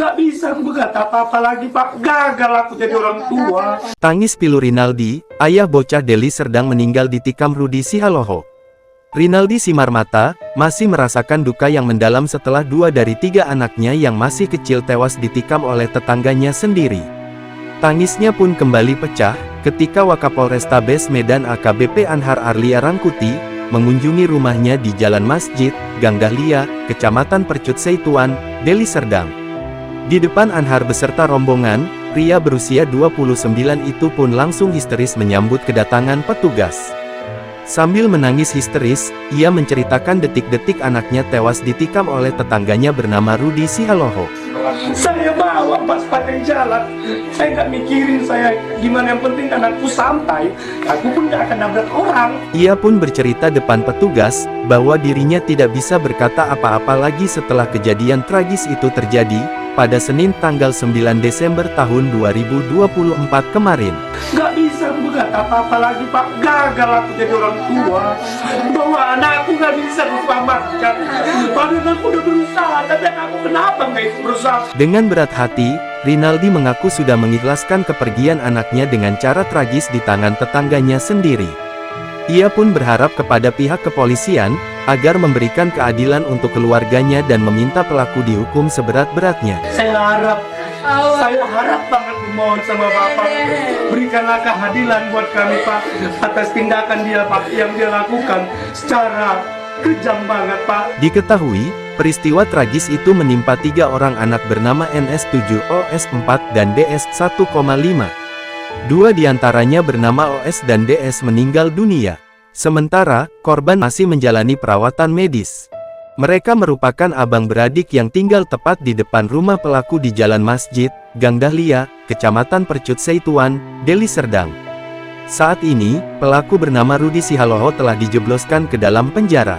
Nggak bisa berkata apa-apa lagi, Pak. Gagal aku jadi orang tua. Tangis pilu Rinaldi, ayah bocah Deli Serdang meninggal ditikam Rudi Sihaloho. Rinaldi Simarmata masih merasakan duka yang mendalam setelah 2 dari 3 anaknya yang masih kecil tewas ditikam oleh tetangganya sendiri. Tangisnya pun kembali pecah ketika Wakapolrestabes Medan AKBP Anhar Arlia Rangkuti mengunjungi rumahnya di Jalan Masjid, Gang Dahlia, Kecamatan Percut Seituan, Deli Serdang. Di depan Anhar beserta rombongan, pria berusia 29 itu pun langsung histeris menyambut kedatangan petugas. Sambil menangis histeris, ia menceritakan detik-detik anaknya tewas ditikam oleh tetangganya bernama Rudi Sihaloho. Saya bawa pas pakai jalan. Saya nggak mikirin saya gimana, yang penting anakku santai. Aku pun nggak akan nabrak orang. Ia pun bercerita depan petugas, bahwa dirinya tidak bisa berkata apa-apa lagi setelah kejadian tragis itu terjadi, pada Senin tanggal 9 Desember tahun 2024 kemarin. Nggak bisa berkata apa-apa lagi, Pak. Gagal aku jadi orang tua. Bahwa anakku nggak bisa diselamatkan. Padahal aku udah berusaha, tapi anakku kenapa nggak berusaha? Dengan berat hati, Rinaldi mengaku sudah mengikhlaskan kepergian anaknya dengan cara tragis di tangan tetangganya sendiri. Ia pun berharap kepada pihak kepolisian, agar memberikan keadilan untuk keluarganya dan meminta pelaku dihukum seberat-beratnya. Saya harap banget mohon sama Bapak, berikanlah keadilan buat kami, Pak, atas tindakan dia, Pak, yang dia lakukan secara kejam banget, Pak. Diketahui, peristiwa tragis itu menimpa 3 orang anak bernama NS7, OS4, dan DS1,5. 2 diantaranya bernama OS dan DS meninggal dunia. Sementara, korban masih menjalani perawatan medis. Mereka merupakan abang beradik yang tinggal tepat di depan rumah pelaku di Jalan Masjid, Gang Dahlia, Kecamatan Percut Seituan, Deli Serdang. Saat ini, pelaku bernama Rudi Sihaloho telah dijebloskan ke dalam penjara.